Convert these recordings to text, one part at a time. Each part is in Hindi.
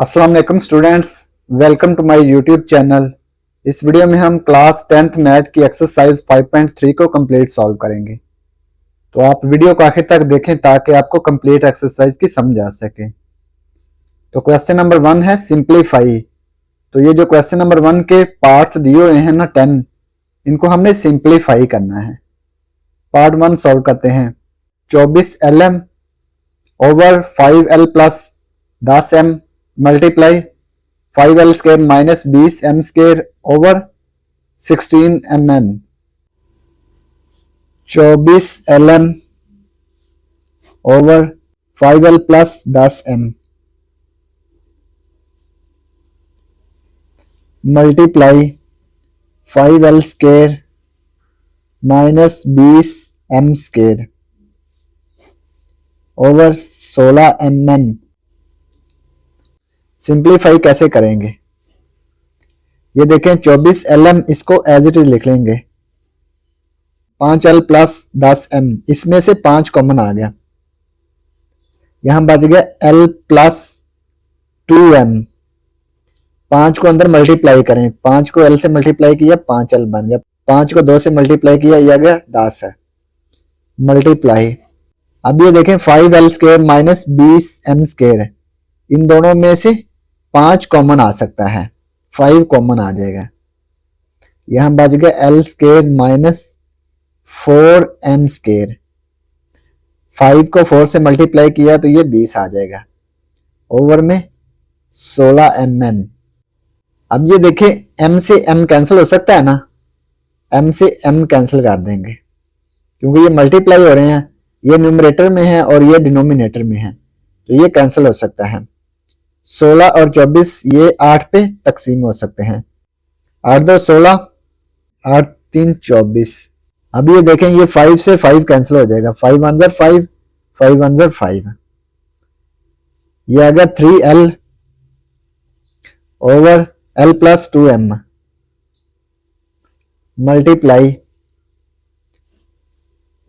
अस्सलाम वालेकुम students, welcome to my YouTube channel. इस वीडियो में हम क्लास 10th मैथ की एक्सरसाइज 5.3 को कंप्लीट सॉल्व करेंगे। तो आप वीडियो को आखिर तक देखें ताकि आपको कंप्लीट एक्सरसाइज की समझ आ सके। तो क्वेश्चन नंबर 1 है सिंप्लीफाई। तो ये जो क्वेश्चन नंबर 1 के पार्ट्स दिए हुए हैं ना 10, इनको हमने सिंप्लीफाई करना है। पार्ट 1 सॉल्व करते हैं। 24lm over 5l plus 10m multiply 5l square minus 20m square over 16mn। 24lm over 5l plus 10m multiply 5l square minus 20m square over 16mn। Simplify कैसे करेंगे? ये देखें 24lm, इसको एज इट इज लिख लेंगे। 5l प्लस 10m, इसमें से 5 कॉमन आ गया, यहां बच गया l प्लस 2m। 5 को अंदर मल्टीप्लाई करें, 5 को l से मल्टीप्लाई किया 5l बन गया, 5 को 2 से मल्टीप्लाई किया यह गया 10 है मल्टीप्लाई। अब ये देखें 5l square minus 20m square, इन दोनों में से 5 कॉमन आ सकता है, 5 कॉमन आ जाएगा, यहां बच गया l square minus 4m square. 5 को 4 से मल्टीप्लाई किया तो ये 20 आ जाएगा, ओवर में 16mn। अब ये देखें m से m कैंसिल हो सकता है ना, m से m कैंसिल कर देंगे क्योंकि ये मल्टीप्लाई हो रहे हैं, ये न्यूमरेटर में है और ये डिनोमिनेटर में है, तो ये कैंसिल हो सकता है। 16 और 24 ये 8 पे तकसीम हो सकते हैं, 8 2 16, 8 3 24। अब ये देखें ये 5 से 5 कैंसिल हो जाएगा, 5 1 ज़र 5, 5 1 ज़र 5, ये आ गया 3l over l plus 2m multiply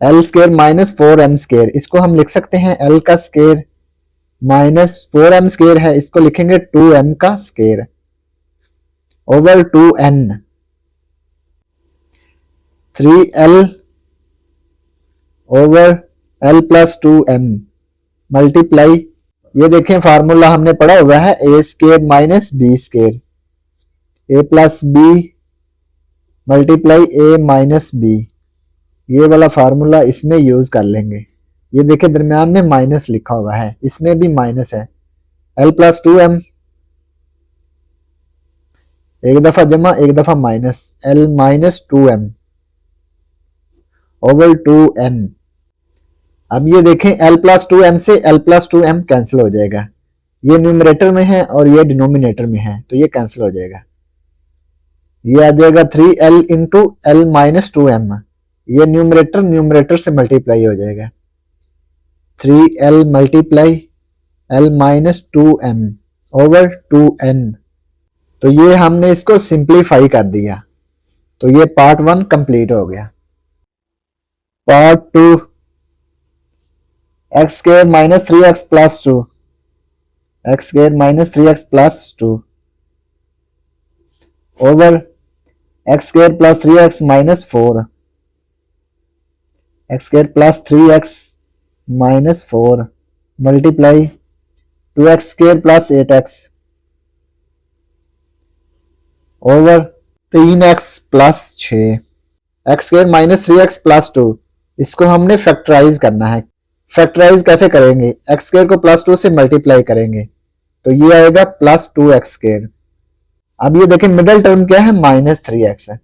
l square minus 4m square, इसको हम लिख सकते हैं l का स्क्वायर माइनस 4m स्क्वायर है, इसको लिखेंगे 2m का square over 2n। 3l over l plus 2m multiply, ये देखें फार्मूला हमने पढ़ा हुआ है a square minus b square, a plus b multiply a minus b, ये वाला फार्मूला इसमें यूज कर लेंगे। ये देखे दरम्यान में माइनस लिखा हुआ है, इसमें भी माइनस है, l प्लस 2m, एक दफा जमा एक दफा minus, l minus 2m over 2n। अब ये देखें l प्लस 2m से l प्लस 2m कैंसिल हो जाएगा, ये न्यूमरेटर में है और ये डिनोमिनेटर में है, तो ये कैंसिल हो जाएगा, ये आ जाएगा 3l into l minus 2m, ये न्यूमरेटर से मल्टीप्लाई हो जाएगा, 3l multiply l minus 2m over 2n। तो ये हमने इसको सिंप्लीफाई कर दिया, तो ये पार्ट 1 कंप्लीट हो गया। Part 2, x square minus 3x plus 2, x square minus 3x plus 2 over x square plus 3x minus 4, x square plus 3x minus 4 multiply 2x square plus 8x over 3x plus 6, x square minus 3x plus 2, इसको हमने फैक्टराइज करना है। फैक्टराइज कैसे करेंगे? एक्स स्क्वायर को प्लस 2 से मल्टीप्लाई करेंगे तो ये आएगा प्लस 2x स्क्वायर। अब ये देखें मिडिल टर्म क्या है, माइनस 3x है।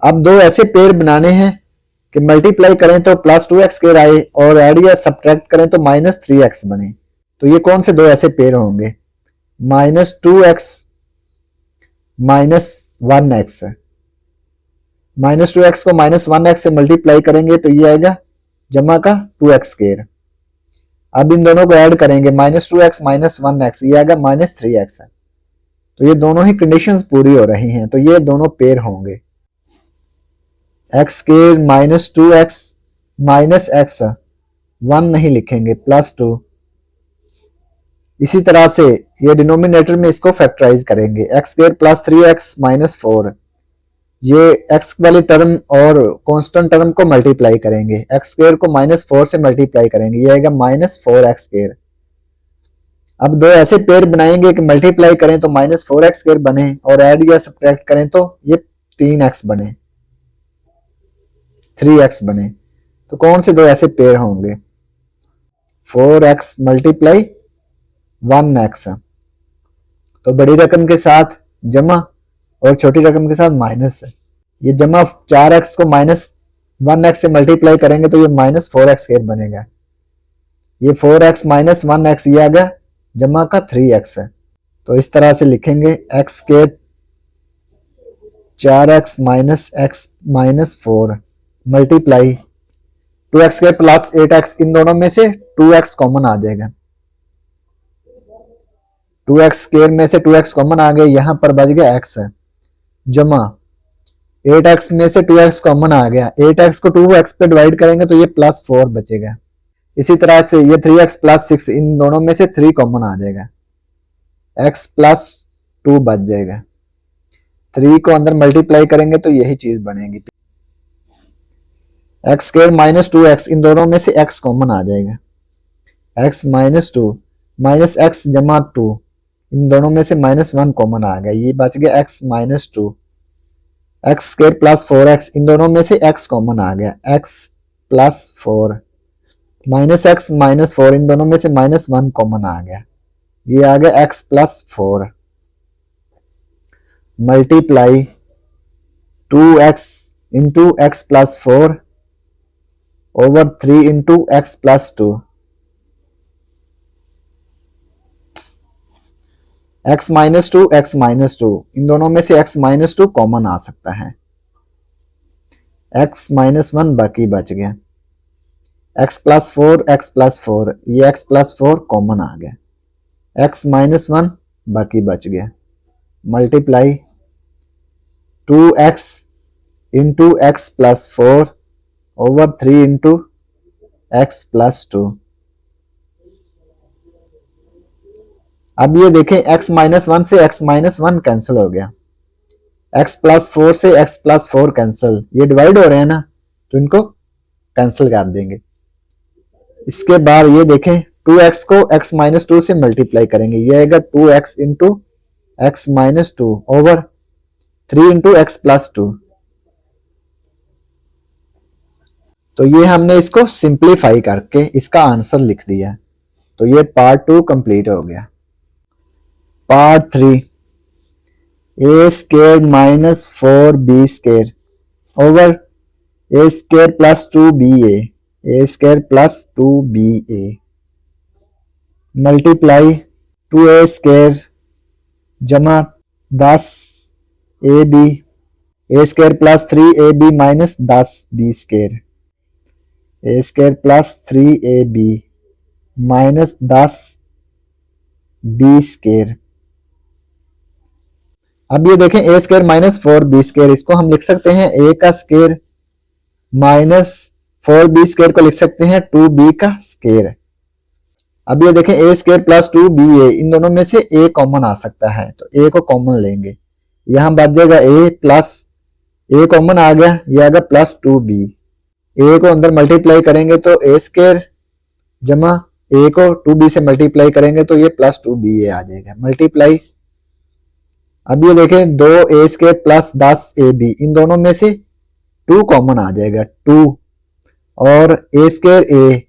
अब दो ऐसे पेयर बनाने हैं कि मल्टीप्लाई करें तो प्लस 2x स्क्वायर आए और ऐड या सब्ट्रैक्ट करें तो माइनस 3x बने, तो ये कौन से दो ऐसे पेयर होंगे? Minus 2x minus 1x, minus 2x को माइनस 1x से मल्टीप्लाई करेंगे तो ये आएगा जमा का 2x स्क्वायर। अब इन दोनों को ऐड करेंगे, माइनस 2x माइनस 1x, ये आएगा माइनस 3x है, तो ये दोनों ही कंडीशंस पूरी हो रही हैं, तो ये दोनों पेयर होंगे। X square minus 2x minus x 1 नहीं लिखेंगे, प्लस 2, इसी तरह से ये डिनोमिनेटर में इसको फैक्टराइज करेंगे, x square plus 3x minus 4, ये x वाली टर्म और कांस्टेंट टर्म को मल्टीप्लाई करेंगे, x स्क्वायर को -4 से मल्टीप्लाई करेंगे, ये आएगा -4x स्क्वायर। अब दो ऐसे पेयर बनाएंगे कि मल्टीप्लाई करें तो -4x स्क्वायर बने और ऐड या सब्ट्रैक्ट करें तो ये 3x बने, 3x बने। तो कौन से दो ऐसे पेयर होंगे? 4x मल्टीप्लाई 1x, तो बड़ी रकम के साथ जमा और छोटी रकम के साथ माइनस। ये जमा 4x को -1x से मल्टीप्लाई करेंगे तो ये -4x स्क्वायर बनेगा। ये 4x - 1x ये आ गया जमा का 3x है। तो इस तरह से लिखेंगे x square 4x - x - 4 multiply 2x square plus 8x, इन दोनों में से 2x कॉमन आ जाएगा, 2x स्क्वायर में से 2x कॉमन आ गया, यहां पर बच गया x है, जमा 8x में से 2x कॉमन आ गया, 8x को 2x पे डिवाइड करेंगे तो ये +4 बचेगा। इसी तरह से ये 3x + 6, इन दोनों में से 3 कॉमन आ जाएगा, x + 2 बच जाएगा। 3 को अंदर मल्टीप्लाई करेंगे तो यही चीज बनेगी। x स्क्वायर -2x, इन दोनों में से x कॉमन आ जाएगा, x - 2 -x जमा 2, इन दोनों में से -1 कॉमन आ गया, ये बच गया x - 2, x square plus 4x, इन दोनों में से x कॉमन आ गया, x + 4 -x - 4, इन दोनों में से -1 कॉमन आ गया, ये आ गया x + 4 multiply 2x into x + 4 over 3 into x + 2, x - 2 x - 2, इन दोनों में से x - 2 कॉमन आ सकता है, x - 1 बाकी बच गया, x + 4 x + 4, ये x + 4 कॉमन आ गया, x - 1 बाकी बच गया, multiply 2x into x + 4 over 3 into x + 2। अब ये देखें x - 1 से x - 1 कैंसिल हो गया, x + 4 से x + 4 कैंसिल, ये डिवाइड हो रहे हैं ना तो इनको कैंसिल कर देंगे। इसके बाद ये देखें 2x को x - 2 से मल्टीप्लाई करेंगे, ये आएगा 2x into x - 2 over 3 into x + 2। तो ये हमने इसको सिंप्लीफाई करके इसका आंसर लिख दिया। तो ये पार्ट 2 कंप्लीट हो गया। Part 3 a square - 4b² over a square plus 2ba, a square plus 2ba multiply 2a square जमा 10ab, a square plus 3ab minus 10b², a square plus 3ab minus 10b²। अब ये देखें a स्क्वायर माइनस 4b², इसको हम लिख सकते हैं a का स्क्वायर माइनस 4b² को लिख सकते हैं 2b का स्क्वायर। अब ये देखें a स्क्वायर प्लस 2ba, इन दोनों में से a कॉमन आ सकता है तो a को कॉमन लेंगे, यहां बच जाएगा a प्लस a कॉमन आ गया, ये आएगा प्लस 2b, a को अंदर मल्टीप्लाई करेंगे तो a स्क्वायर जमा a को 2b से मल्टीप्लाई करेंगे तो ये प्लस 2ba आ जाएगा मल्टीप्लाई। अब ये देखें 2a स्क्वायर प्लस 10ab, इन दोनों में से 2 कॉमन आ जाएगा 2 और a स्क्वायर a,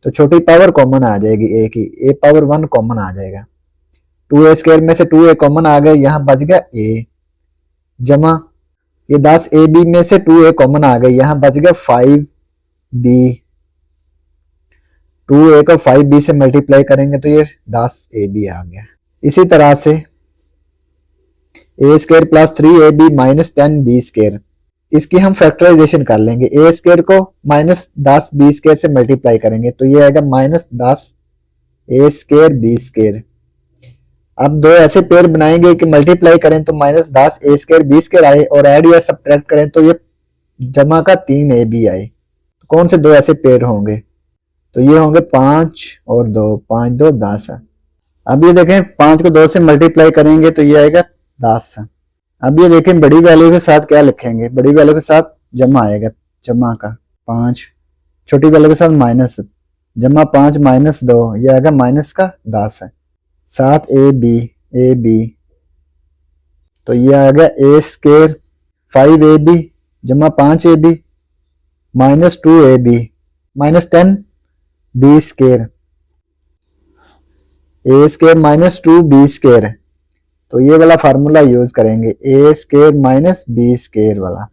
तो छोटी पावर कॉमन आ जाएगी a की, a पावर 1 कॉमन आ जाएगा, 2a स्क्वायर में से 2a कॉमन आ गया, यहां बच गया a जमा ये 10ab में से 2a कॉमन आ गया, यहां बच गया 5b, 2a को 5b से मल्टीप्लाई करेंगे तो ये 10ab आ गया। इसी तरह से a square plus 3ab minus 10b², इसकी हम फैक्टराइजेशन कर लेंगे, a स्क्वायर को माइनस 10b² से मल्टीप्लाई करेंगे तो ये आएगा माइनस 10a स्क्वायर b²। अब दो ऐसे पेयर बनाएंगे कि मल्टीप्लाई करें तो माइनस 10a स्क्वायर b² आए और ऐड या सब्ट्रैक्ट करें तो ये जमा का 3ab आए। तो कौन से दो ऐसे पेयर होंगे? तो ये होंगे 5 और 2, 5 2 10। अब ये देखें 5 को 2 से मल्टीप्लाई करेंगे तो ये आएगा 10। अब ये देखें बड़ी वैल्यू के साथ क्या लिखेंगे, बड़ी वैल्यू के साथ जमा आएगा, जमा का 5, छोटी वैल्यू के साथ माइनस, जमा 5 माइनस 2, ये आएगा माइनस का 10 है। 7 ए बी तो ये आ गया ए स्केयर 5 ए बी जमा 5 a b minus 2 a b minus 10 b square, a square minus 2 b square. तो ये वाला फार्मूला यूज करेंगे, a square minus b square वाला,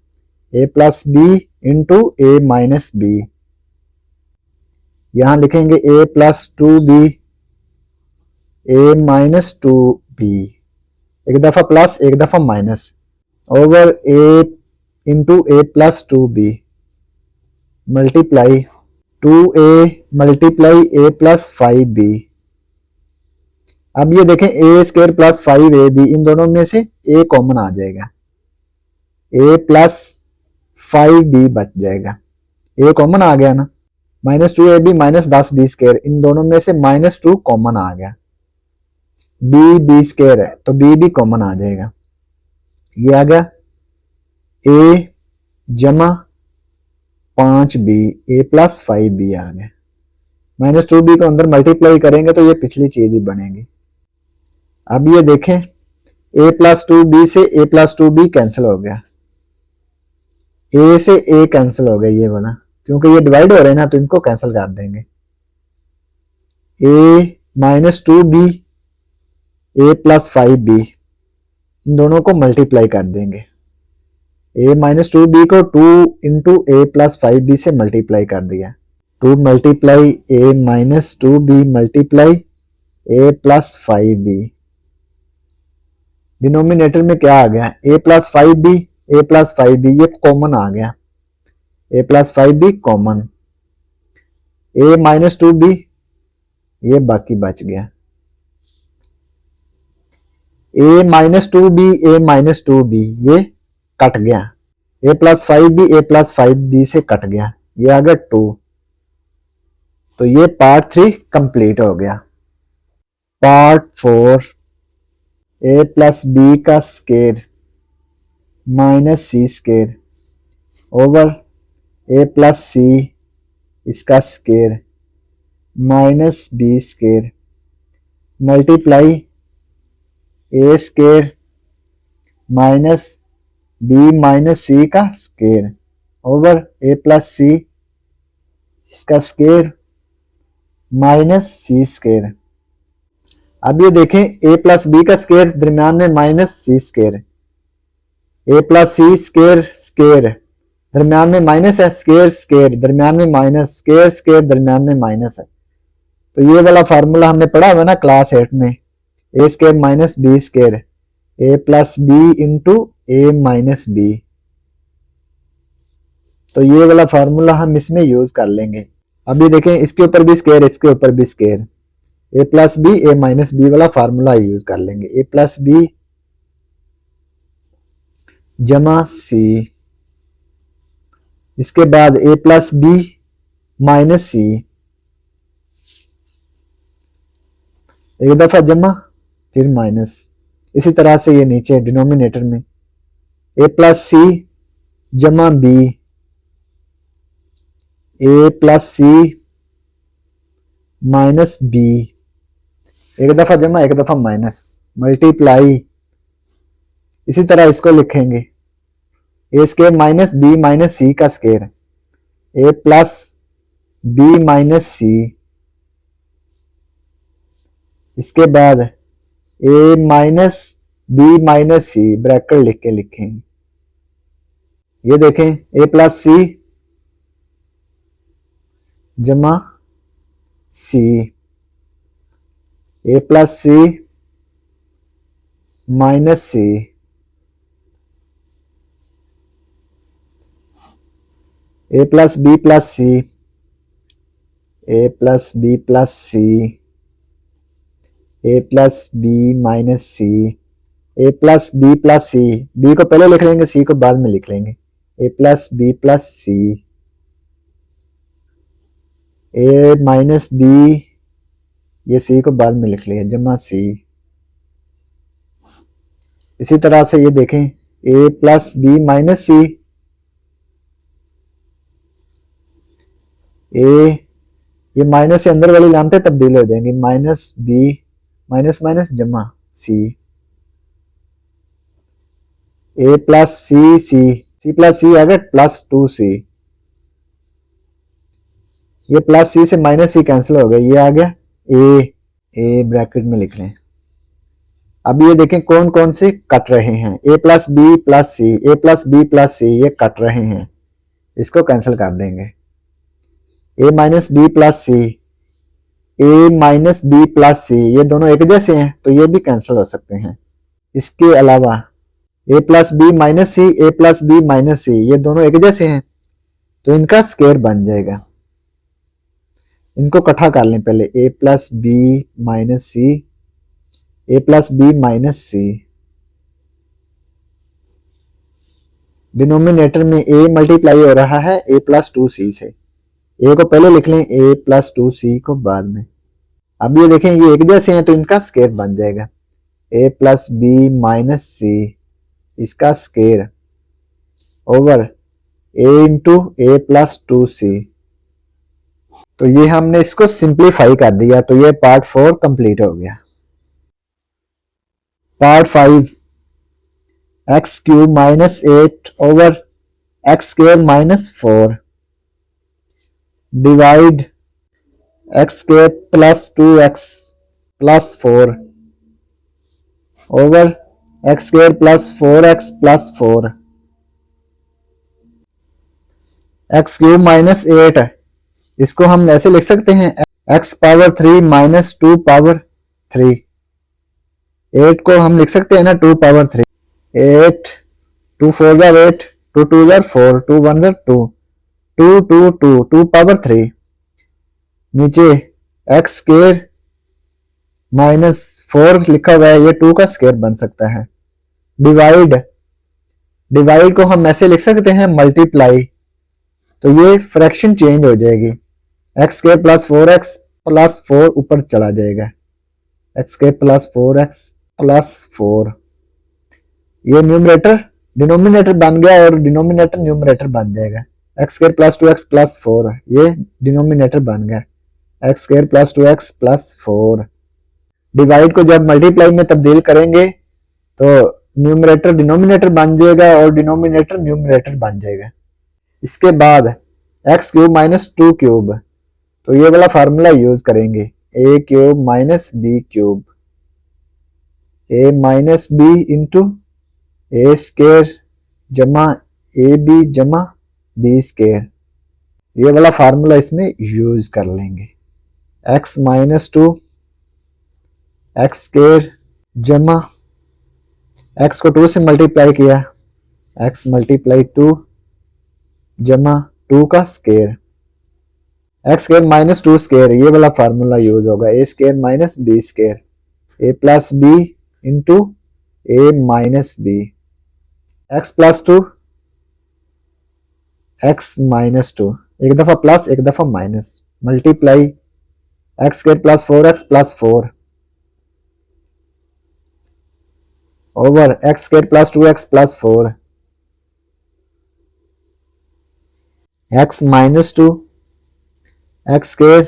a plus b into a minus b. यहां लिखेंगे ए प्लस 2b ए माइनस 2b, एक दफा प्लस एक दफा minus, over a into a plus 2b multiply 2a multiply a plus 5b। अब ये देखें ए स्क्वायर प्लस 5ab, इन दोनों में से a कॉमन आ जाएगा, a प्लस 5b बच जाएगा, a कॉमन आ गया ना, minus 2ab minus 10b square, इन दोनों में से माइनस 2 कॉमन आ गया, b स्क्वायर है तो b भी कॉमन आ जाएगा। ये आ गया a जमा 5b a प्लस 5b आ गया, माइनस 2b को अंदर मल्टीप्लाई करेंगे तो ये पिछली चीज ही बनेगी। अब ये देखें a प्लस 2b से a प्लस 2b कैंसिल हो गया, a से a कैंसिल हो गया ये वाला, क्योंकि ये डिवाइड हो रहे हैं ना तो इनको कैंसिल कर देंगे। a minus 2b a plus 5b, इन दोनों को मल्टीप्लाई कर देंगे, a माइनस 2b को 2 इंटू ए प्लस 5b से मल्टीप्लाई कर दिया, 2 multiply a minus 2b multiply a plus 5b। Denominator में क्या आ गया, a plus 5b a plus 5b, ये कॉमन आ गया, a plus 5b common, a minus 2b ये बाकी बच गया, a minus 2b a minus 2b ये कट गया, a plus 5b a plus 5b से कट गया, ये आ गया 2। तो ये पार्ट 3 कंप्लीट हो गया। पार्ट 4 a प्लस b का square minus c square over a plus c इसका square minus b square multiply a square minus b minus c का square over a plus c इसका स्केयर माइनस सी स्केयर। अब ये देखें a प्लस बी का स्केयर दरमियान में minus c square, a plus c square square दरमियान में माइनस है, स्केयर स्केयर दरमियान में माइनस, स्केयर स्केयर दरमियान में माइनस है। तो ये वाला फार्मूला हमने पढ़ा हुआ ना क्लास 8 में, a square minus b square a plus b into a minus b. तो ये वाला फार्मूला हम इसमें यूज कर लेंगे। अब ये देखें इसके ऊपर भी स्केयर इसके ऊपर भी स्केयर, ए प्लस बी ए माइनस बी वाला फार्मूला यूज कर लेंगे, ए प्लस बी जमा सी, इसके बाद ए प्लस बी माइनस सी, एक दफा जमा फिर माइनस, इसी तरह से ये नीचे डिनोमिनेटर में ए प्लस सी जमा बी, ए प्लस सी माइनस बी, एक दफा जमा एक दफा माइनस मल्टीप्लाई, इसी तरह इसको लिखेंगे ए square minus B minus c का स्केयर ए प्लस बी माइनस सी, इसके बाद ए माइनस बी माइनस सी ब्रैकेट लिख के लिखेंगे। ये देखें ए प्लस सी जमा सी, ए प्लस सी माइनस सी, ए प्लस बी प्लस सी, ए प्लस बी प्लस सी, ए प्लस बी माइनस सी, ए प्लस बी प्लस सी, बी को पहले लिख लेंगे सी को बाद में लिख लेंगे, ए प्लस बी प्लस सी, ए माइनस बी ये सी को बाद में लिख लिया जमा सी। इसी तरह से ये देखें ए प्लस बी माइनस सी, ए ये माइनस से अंदर वाली लामतें तब्दील हो जाएंगी, माइनस बी माइनस माइनस जमा सी, ए प्लस सी सी प्लस सी आ गया प्लस 2c, ये प्लस सी से माइनस सी कैंसिल हो गया, ये आ गया ए ब्रैकेट में लिख लें। अब ये देखें कौन कौन से कट रहे हैं, ए प्लस बी प्लस सी, ए प्लस बी प्लस सी ये कट रहे हैं, इसको कैंसिल कर देंगे। ए माइनस बी प्लस सी, ए माइनस बी प्लस सी ये दोनों एक जैसे हैं तो ये भी कैंसिल हो सकते हैं। इसके अलावा ए प्लस बी माइनस सी, ए प्लस बी माइनस सी ये दोनों एक जैसे हैं तो इनका स्क्वायर बन जाएगा। इनको इकट्ठा कर लें पहले, ए प्लस बी माइनस सी, ए प्लस बी माइनस सी, डिनोमिनेटर में ए मल्टीप्लाई हो रहा है ए प्लस 2c से, ए को पहले लिख लें ए प्लस 2c को बाद में। अब ये देखें ये एक जैसे हैं तो इनका स्क्वायर बन जाएगा, ए प्लस बी माइनस सी इसका square over a into a plus 2c। तो ये हमने इसको सिंप्लीफाई कर दिया तो ये पार्ट 4 कंप्लीट हो गया। Part 5 x cube minus 8 over x square minus 4 divide x square plus 2x plus 4 over x square plus 4x plus 4, x cube minus 8 इसको हम ऐसे लिख सकते हैं x पावर 3 माइनस 2 पावर 3, 8 को हम लिख सकते हैं ना 2 power 3, 8 2 4 jar 8 2 2 jar 4 2 1 jar 2 2 2 2 2 power 3, नीचे एक्स स्क्वायर माइनस 4 लिखा हुआ है ये 2 का स्क्वायर बन सकता है। डिवाइड को हम ऐसे लिख सकते हैं मल्टीप्लाई, तो ये फ्रैक्शन चेंज हो जाएगी, x square plus 4x plus 4 ऊपर चला जाएगा, x square plus 4x plus 4, ये न्यूमरेटर डिनोमिनेटर बन गया और डिनोमिनेटर न्यूमरेटर बन जाएगा, x square plus 2x plus 4 ये डिनोमिनेटर बन गया, x square plus 2x plus 4। Divide को जब मल्टीप्लाई में तब्दील करेंगे तो न्यूमरेटर डिनोमिनेटर बन जाएगा और डिनोमिनेटर न्यूमरेटर बन जाएगा। इसके बाद एक्स क्यूब माइनस 2 क्यूब, तो ये वाला फार्मूला यूज करेंगे, ए क्यूब माइनस बी क्यूब, ए माइनस बी इंटू ए स्क्वायर जमा ए बी जमा बी स्क्वायर, ये वाला फार्मूला इसमें यूज कर लेंगे। एक्स माइनस 2 एक्स स्क्वायर जमा एक्स को 2 से मल्टीप्लाई किया, एक्स मल्टीप्लाई 2 जमा 2 का square, x square minus 2 square ये वाला फार्मूला यूज होगा, a square minus b square, a plus b into a minus b, x plus 2 x minus 2 एक दफा प्लस एक दफा minus, multiply x square plus 4x plus 4 over x square plus 2x plus 4, x minus 2 x square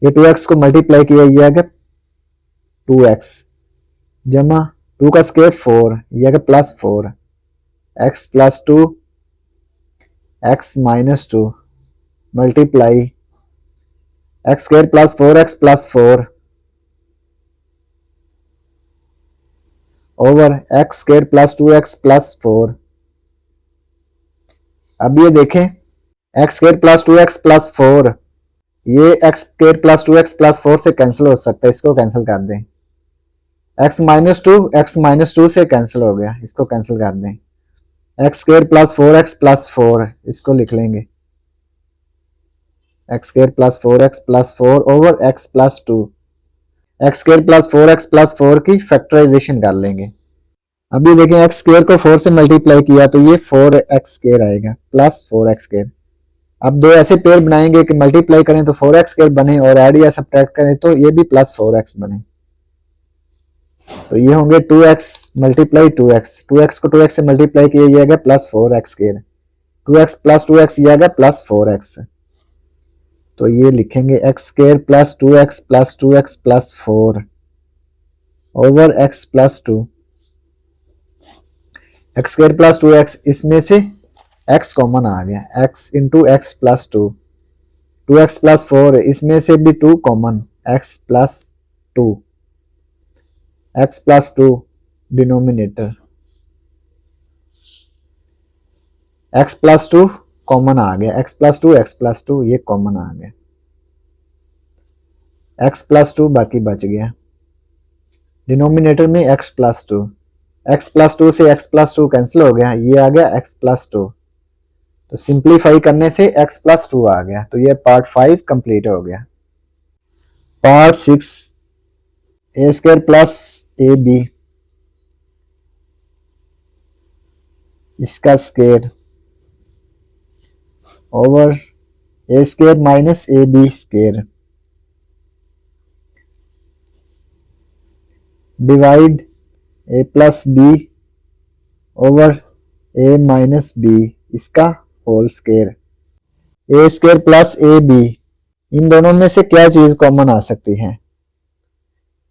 ये 2x को मल्टीप्लाई किया ये आ गया 2x जमा 2 का स्क्वायर 4 ये आ गया plus 4, x plus 2 x minus 2 multiply x square plus 4x plus 4 over x square plus 2x plus 4। अब ये देखें x square plus 2x plus 4 ये x square plus 2x plus 4 से कैंसिल हो सकता है, इसको कैंसिल कर दें, एक्स माइनस 2 से कैंसिल हो गया, इसको कैंसिल कर दें, x square plus 4x plus 4 इसको लिख लेंगे, x square plus 4x plus 4 over x plus 2, x square plus 4x plus 4 की फैक्टराइजेशन कर लेंगे। अभी देखें एक्स स्क्वायर को 4 से मल्टीप्लाई किया तो ये 4x स्क्वायर आएगा प्लस 4x स्क्वायर, अब दो ऐसे पेयर बनाएंगे कि मल्टीप्लाई करें तो 4x स्क्वायर बने और ऐड या सब्ट्रैक्ट करें तो ये भी प्लस 4x बने। तो ये होंगे 2x मल्टीप्लाई 2x, 2x को 2x से मल्टीप्लाई किया जाएगा plus 4x square, 2x plus 2x ये आएगा प्लस 4x। तो ये लिखेंगे x square plus 2x plus 2x plus 4 over x plus 2, x square plus 2x, इसमें से x कॉमन आ गया, x into x plus 2, 2x plus 4, इसमें से भी 2 common, x plus 2, x plus 2 denominator, x plus 2 common आ गया, x प्लस 2 ये कॉमन आ गया, x प्लस 2 बाकी बच गया डिनोमिनेटर में x प्लस 2, x प्लस 2 से x प्लस 2 कैंसिल हो गया, ये आ गया x प्लस 2। तो सिंप्लीफाई करने से x प्लस 2 आ गया। तो ये पार्ट 5 कंप्लीट हो गया। Part 6 a square plus a b, इसका square over a square minus a b square divide a plus b over a minus b, इसका whole square. A square plus a b, इन दोनों में से क्या चीज कॉमन आ सकती है?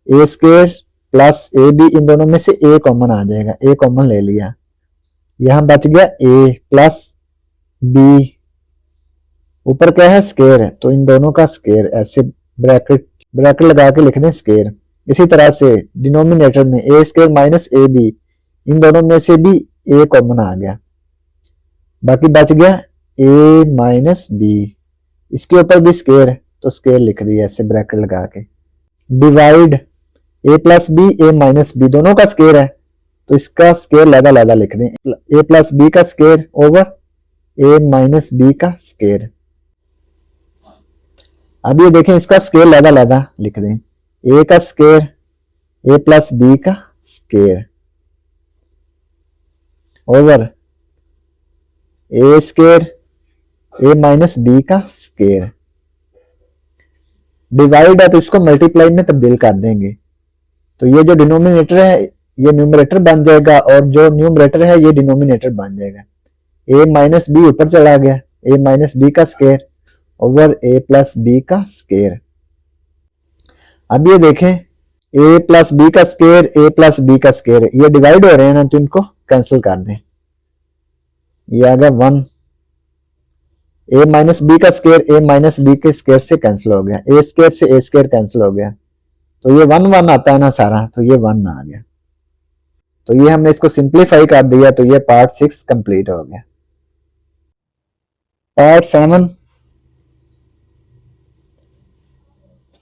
A square plus a b, इन दोनों में से ए कॉमन आ जाएगा, ए कॉमन ले लिया, यहां बच गया ए प्लस बी, ऊपर क्या है स्क्वायर है, तो इन दोनों का स्क्वायर, ऐसे ब्रैकेट लगा के लिख दें स्क्वायर। इसी तरह से डिनोमिनेटर में ए स्क्वायर माइनस ए बी, इन दोनों में से भी ए कॉमन आ गया, बाकी बच गया ए माइनस बी, इसके ऊपर भी स्क्वायर है तो स्क्वायर लिख दिया ऐसे ब्रैकेट लगा के। Divide a plus B A minus B, दोनों का स्क्वायर है तो इसका स्क्वायर लगा लिख दें, ए प्लस बी का square over a minus B का स्क्वायर। अब ये देखें इसका स्क्वायर लगा लिख दें, ए का स्क्वायर ए प्लस बी का square over a square A minus B का स्क्वायर। डिवाइड है तो इसको मल्टीप्लाई में तब्दील कर देंगे, तो ये जो डिनोमिनेटर है ये न्यूमरेटर बन जाएगा और जो न्यूमरेटर है ये डिनोमिनेटर बन जाएगा। ए माइनस बी ऊपर चला गया, ए माइनस बी का स्क्वायर ओवर ए प्लस बी का स्क्वायर। अब ये देखें ए प्लस बी का स्क्वायर ए प्लस बी का स्क्वायर, ये डिवाइड हो रहे हैं ना, तो इनको कैंसिल कर दें, ये आ गया 1, ए माइनस बी का स्क्वायर ए माइनस बी के स्क्वायर से कैंसिल हो गया, ए स्क्वायर से ए स्क्वायर कैंसिल हो गया, तो ये 1 1 आता है ना सारा, तो ये 1 आ गया। तो ये हमने इसको सिंप्लीफाई कर दिया, तो ये पार्ट 6 कंप्लीट हो गया। Part 7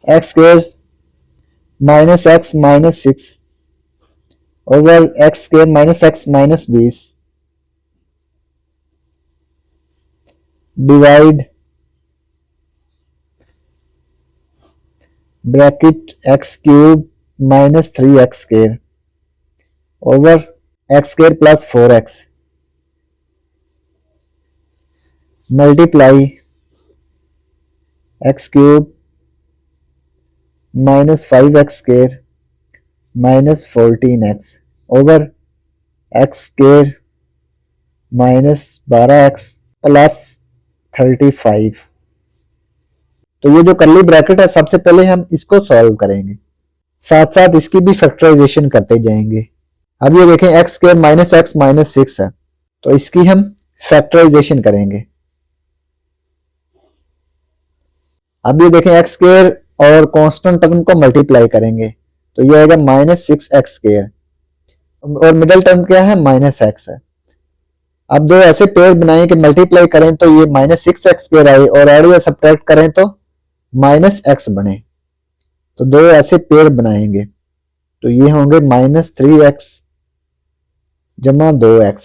x square minus x minus 6 over x square minus x minus 20 divide bracket x cube minus 3x square over x square plus 4x multiply x cube minus 5x square minus 14x over x square minus 12x plus 35। तो ये जो कर्ली ब्रैकेट है सबसे पहले हम इसको सॉल्व करेंगे, साथ साथ इसकी भी फैक्टराइजेशन करते जाएंगे। अब ये देखें x square minus x minus 6 है, तो इसकी हम फैक्टराइजेशन करेंगे। अब ये देखें एक्स स्क्वायर और कांस्टेंट टर्म को मल्टीप्लाई करेंगे, तो ये आएगा माइनस 6x स्क्वायर और मिडिल टर्म क्या है माइनस एक्स है। अब दो ऐसे पेयर बनाएं कि मल्टीप्लाई करें तो ये माइनस 6x स्क्वायर आए और ऐड या सब्ट्रैक्ट करें तो माइनस एक्स बने, तो दो ऐसे पेयर बनाएंगे, तो ये होंगे माइनस 3x जमा 2x,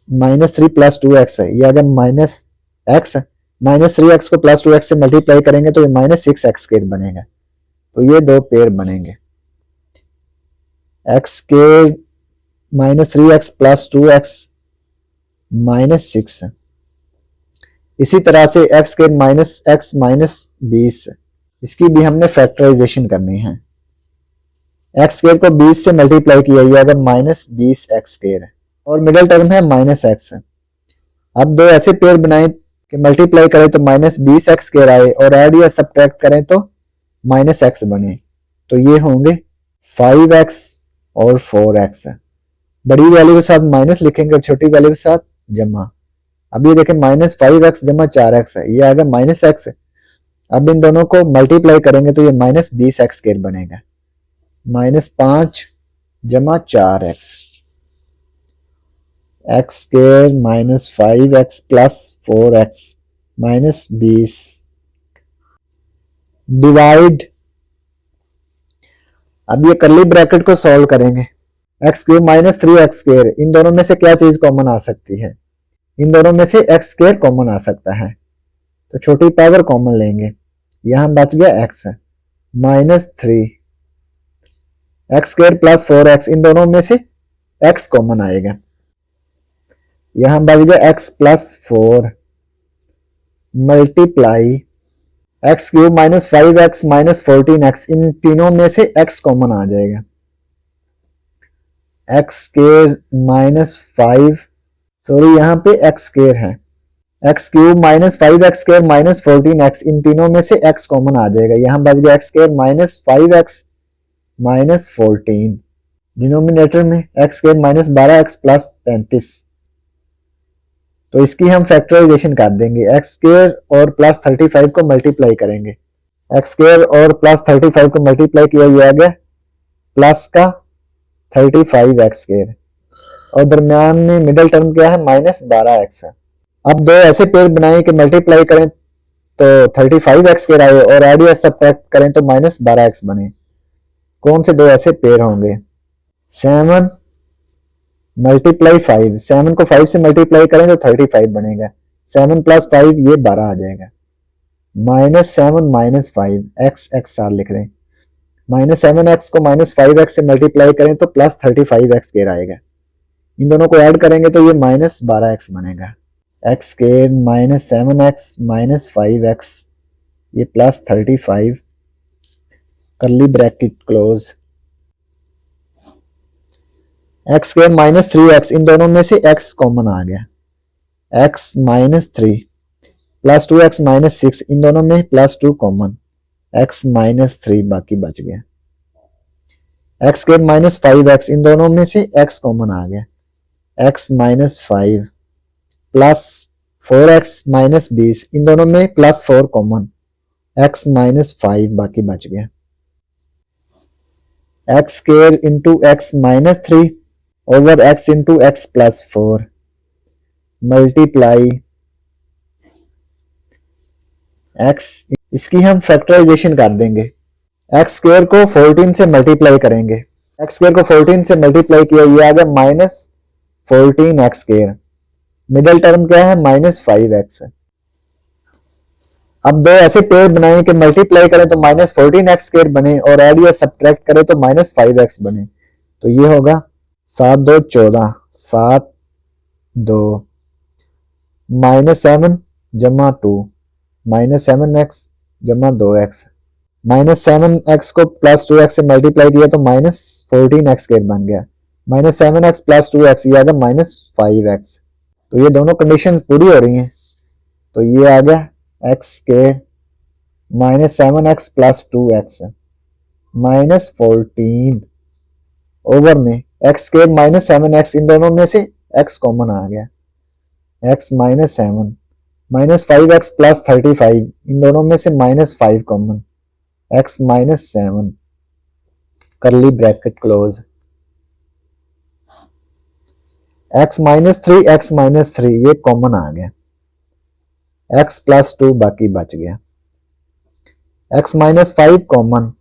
माइनस 3 प्लस 2x है, ये अगर माइनस एक्स माइनस 3x को प्लस 2x से मल्टीप्लाई करेंगे तो ये माइनस 6x स्क्वायर बनेगा, तो ये दो पेयर बनेंगे। X square minus 3x plus 2x minus 6, इसी तरह से x square minus x minus 20, इसकी भी हमने फैक्टराइजेशन करनी है। एक्स स्क्वायर को 20 से मल्टीप्लाई किया ये अगर माइनस 20 एक्स स्क्वायर और मिडिल टर्म है माइनस एक्स। अब दो ऐसे पेयर बनाए कि मल्टीप्लाई करें तो माइनस 20 एक्स स्क्वायर आए और ऐड या सब्ट्रैक्ट करें तो माइनस एक्स बने। तो ये होंगे 5x और 4x। बड़ी वैल्यू के साथ माइनस लिखेंगे, छोटी वैल्यू के साथ जमा। अब ये देखें माइनस 5x जमा 4x है, ये आ गया माइनस एक्स। अब इन दोनों को मल्टीप्लाई करेंगे तो ये माइनस 20 एक्स स्क्वायर बनेगा। माइनस 5 जमा 4x, x square minus 5x plus 4x minus 20 divide. अब ये कर्ली ब्रैकेट को सॉल्व करेंगे। X cube minus 3x square, इन दोनों में से क्या चीज कॉमन आ सकती है? इन दोनों में से एक्स स्क्वायर कॉमन आ सकता है, तो छोटी पावर कॉमन लेंगे। यहां बच गया x minus 3 x square plus 4x, इन दोनों में से x कॉमन आएगा। यहां बच गया x plus 4 multiply x cube minus 5x minus 14x, इन तीनों में से x कॉमन आ जाएगा। एक्स स्क्वायर माइनस 5, सॉरी यहाँ पे एक्स स्क्वायर है, x cube minus 5x square minus 14x, इन तीनों में से x कॉमन आ जाएगा। यहाँ बच गया x square minus 5x minus 14, denominator में x square minus 12x plus 35। तो इसकी हम फैक्टराइजेशन कर देंगे। एक्स स्क्वायर और प्लस 35 को मल्टीप्लाई करेंगे। एक्स स्क्वायर और प्लस 35 को मल्टीप्लाई किया, ये आ गया प्लस का 35 एक्स स्क्वायर और दरम्यान में मिडिल टर्म क्या है माइनस 12x है। अब दो ऐसे पेयर बनाए कि मल्टीप्लाई करें तो 35 एक्स स्क्वायर आए और ऐड या सब्ट्रैक्ट करें तो माइनस 12x बने। कौन से दो ऐसे पेयर होंगे? 7 मल्टीप्लाई 5, 7 को 5 से मल्टीप्लाई करें तो 35 बनेगा। 7 प्लस 5 ये 12 आ जाएगा। माइनस 7 माइनस 5 एक्स एक्स साथ लिख दें। माइनस 7x को माइनस 5x से मल्टीप्लाई करें तो प्लस 35 एक्स स्क्वायर आएगा। इन दोनों को ऐड करेंगे तो ये माइनस 12x बनेगा। X square minus 7x minus 5x, ये plus 35 curly bracket close. X square minus 3x, इन दोनों में से x कॉमन आ गया। x minus 3 plus 2x minus 6, इन दोनों में प्लस 2 कॉमन, x माइनस 3 बाकी बच गया। एक्स स्क्वायर माइनस 5x, इन दोनों में से x कॉमन आ गया। x minus 5 plus 4x minus 20, इन दोनों में प्लस 4 कॉमन, x माइनस 5 बाकी बच गया। X square into x minus 3 over x into x plus 4 multiply x, इसकी हम फैक्टराइजेशन कर देंगे। एक्स स्क्वायर को 14 से मल्टीप्लाई करेंगे। एक्स स्क्वायर को 14 से मल्टीप्लाई किया, ये आ गया minus 14 x square. Middle term क्या है माइनस 5x। अब दो ऐसे पेयर बनाए कि मल्टीप्लाई करें तो माइनस 14 एक्स स्क्वायर बने और ऐड या सब्ट्रैक्ट करें तो माइनस 5x बने। तो ये होगा 7 2 14, 7 2 माइनस 7 जमा 2 माइनस 7x जमा 2x। माइनस 7x को प्लस 2x से मल्टीप्लाई किया तो माइनस 14x स्क्वायर बन गया। माइनस 7x प्लस 2x, ये आ गया माइनस 5x। तो ये दोनों कंडीशंस पूरी हो रही हैं, तो ये आ गया x square minus 7x plus 2x minus 14 over में एक्स स्क्वायर माइनस 7x, इन दोनों में से x कॉमन आ गया। x minus 7 minus 5x plus 35, इन दोनों में से minus 5 common, x minus 7 curly bracket close. x minus 3 x minus 3 ये कॉमन आ गया। x प्लस 2 बाकी बच गया। x minus 5 common,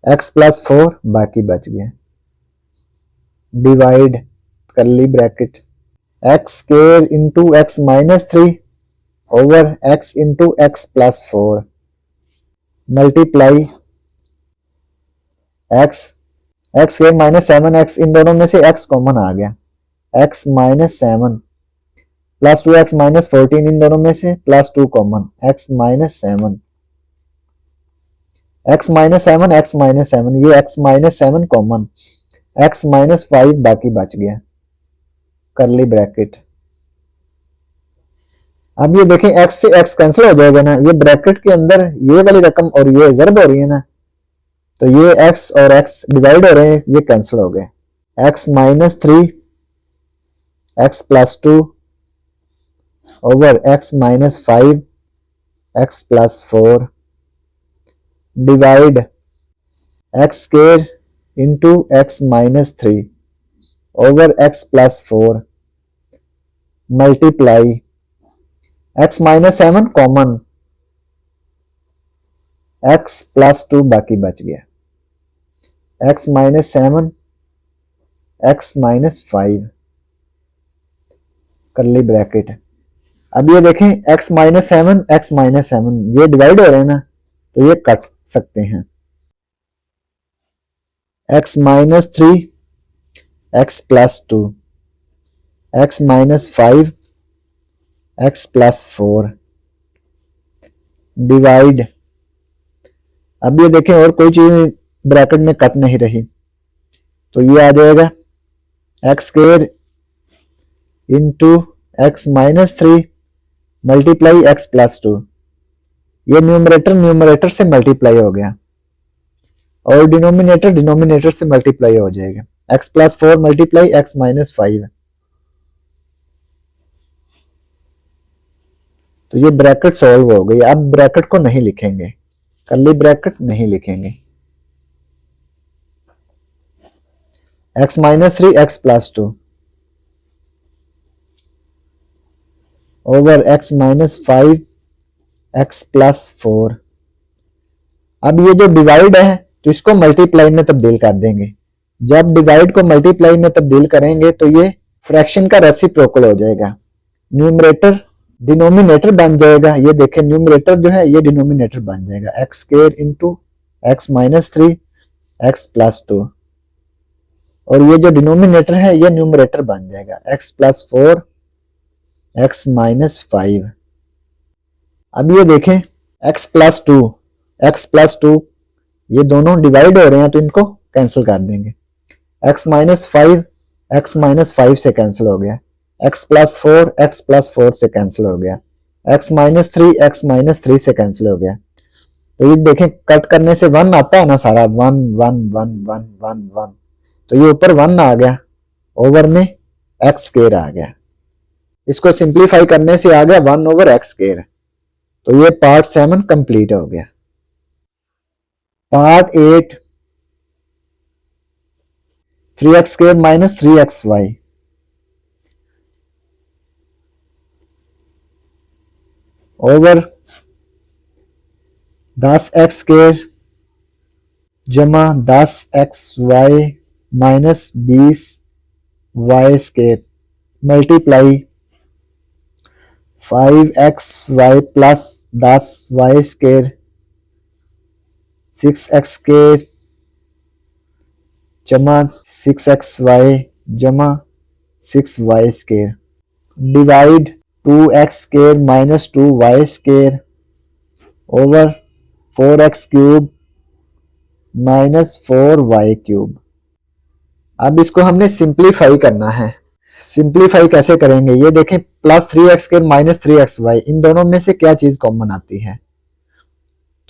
x plus 4 बाकी बच गया। Divide curly bracket x square into x minus 3 over x into x plus 4 multiply x square minus 7x, इन दोनों में से x कॉमन आ गया। x minus 7 plus 2x minus 14 इन दोनों में से plus 2 common, x minus 7, x minus 7, x minus 7, ये x minus 7 common, x minus 5 बाकी बच गया, करली ब्रैकेट। अब ये देखें x से x कैंसिल हो जाएगा ना, ये ब्रैकेट के अंदर ये वाली रकम और ये ज़रब हो रही है ना, तो ये x और x डिवाइड हो रहे हैं, ये कैंसिल हो गए। x minus 3 x plus 2 over x minus 5 x plus 4 divide x square into x minus 3 over x plus 4 multiply x minus 7 common, x plus 2 बाकी बच गया, x माइनस 7 x माइनस 5 करली ब्रैकेट। अब ये देखें x माइनस 7 x माइनस 7 ये डिवाइड हो रहे हैं ना, तो ये कट सकते हैं, x minus 3 x plus 2 x minus 5 x plus 4 divide, अब ये देखें और कोई चीज ब्रैकेट में कट नहीं रही, तो ये आ जाएगा x square into x minus 3 multiply x plus 2, ये न्यूमरेटर से मल्टीप्लाई हो गया और डिनोमिनेटर से मल्टीप्लाई हो जाएगा, x plus 4 multiply x minus 5, तो ये ब्रैकेट सॉल्व हो गई। अब ब्रैकेट को नहीं लिखेंगे, कर्ली ब्रैकेट नहीं लिखेंगे, x minus 3 x plus 2 over x minus 5 x plus 4। अब ये जो डिवाइड है तो इसको मल्टीप्लाई में तब्दील कर देंगे, जब डिवाइड को मल्टीप्लाई में तब्दील करेंगे तो ये फ्रैक्शन का रेसिप्रोकल हो जाएगा, न्यूमरेटर डिनोमिनेटर बन जाएगा, ये देखें न्यूमरेटर जो है ये डिनोमिनेटर बन जाएगा, x square into x minus 3 x plus 2 और ये जो डिनोमिनेटर है ये न्यूमरेटर बन जाएगा, एक्स प्लस 4 एक्स माइनस 5। अब ये देखें एक्स प्लस 2 ये दोनों डिवाइड हो रहे हैं तो इनको कैंसिल कर देंगे, एक्स माइनस 5 एक्स माइनस 5 से कैंसिल हो गया, एक्स प्लस 4 से कैंसिल हो गया, एक्स माइनस 3 से कैंसिल हो गया, तो ये देखें कट करने से 1 आता है ना सारा, 1 1 1 1 1 1, तो ये ऊपर 1 आ गया, ओवर में एक्स स्क्वायर आ गया, इसको सिंप्लीफाई करने से आ गया 1 ओवर एक्स स्क्वायर, तो ये पार्ट 7 कंप्लीट हो गया। Part 8 3x square minus 3xy over 10x square जमा 10xy minus 20y square multiply 5xy plus 10y square 6x square जमा 6xy जमा 6y square divide 2x square minus 2y square over 4x cube minus 4y cube. अब इसको हमने सिंप्लीफाई करना है, सिंप्लीफाई कैसे करेंगे, ये देखें plus 3x square minus 3xy इन दोनों में से क्या चीज कॉमन आती है,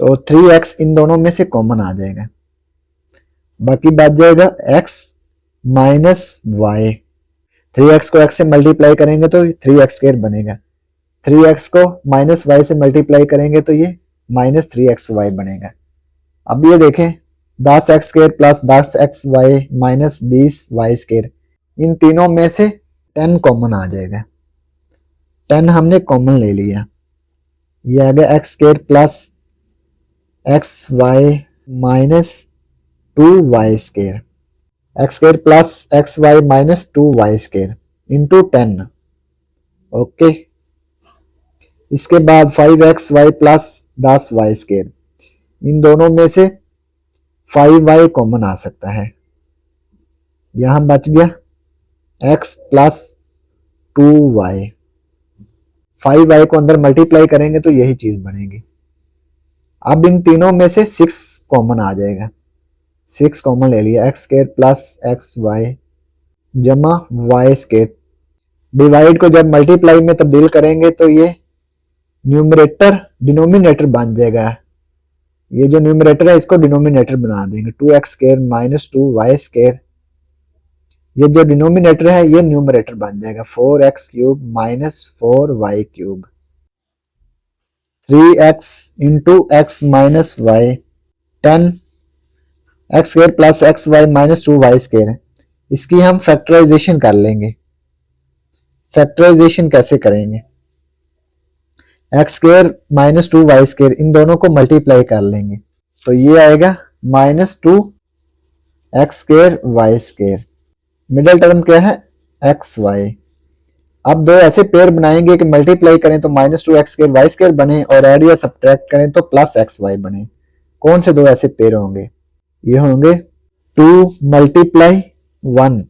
तो 3x इन दोनों में से कॉमन आ जाएगा, बाकी बच जाएगा x माइनस y, 3x को x से मल्टीप्लाई करेंगे तो 3x स्क्वायर बनेगा, 3x को माइनस y से मल्टीप्लाई करेंगे तो ये माइनस 3xy बनेगा। अब ये देखें 10x square plus 10xy minus 20y square इन तीनों में से 10 कॉमन आ जाएगा, 10 हमने कॉमन ले लिया, ये आ गया x square plus xy minus 2y square, x square plus xy minus 2y square into 10, okay. इसके बाद 5xy प्लस 10y स्क्वायर इन दोनों में से 5y कॉमन आ सकता है, यहां बच गया x प्लस 2y 5y को अंदर मल्टीप्लाई करेंगे तो यही चीज बनेगी। अब इन तीनों में से 6 कॉमन आ जाएगा, 6 कॉमन ले लिया, x square plus x y जमा वाई स्क्वायर। डिवाइड को जब मल्टीप्लाई में तब्दील करेंगे तो ये न्यूमरेटर डिनोमिनेटर बन जाएगा। ये जो न्यूमरेटर है इसको डिनोमिनेटर बना देंगे, 2x square minus 2y square. ये जो डिनोमिनेटर है ये न्यूमरेटर बन जाएगा, 4x cube minus 4y cube. 3x into x minus y 10 x square plus x y minus 2y square. इसकी हम फैक्टराइजेशन कर लेंगे। फैक्टराइजेशन कैसे करेंगे? X square minus 2y square इन दोनों को मल्टीप्लाई कर लेंगे तो ये आएगा minus 2 x square y square. Middle term क्या है? X y. अब दो ऐसे पेयर बनाएंगे कि मल्टीप्लाई करें तो minus 2 x square y square बने और ऐड या सब्ट्रैक्ट करें तो प्लस एक्स वाई बने। कौन से दो ऐसे पेयर होंगे? ये होंगे 2 मल्टीप्लाई 1,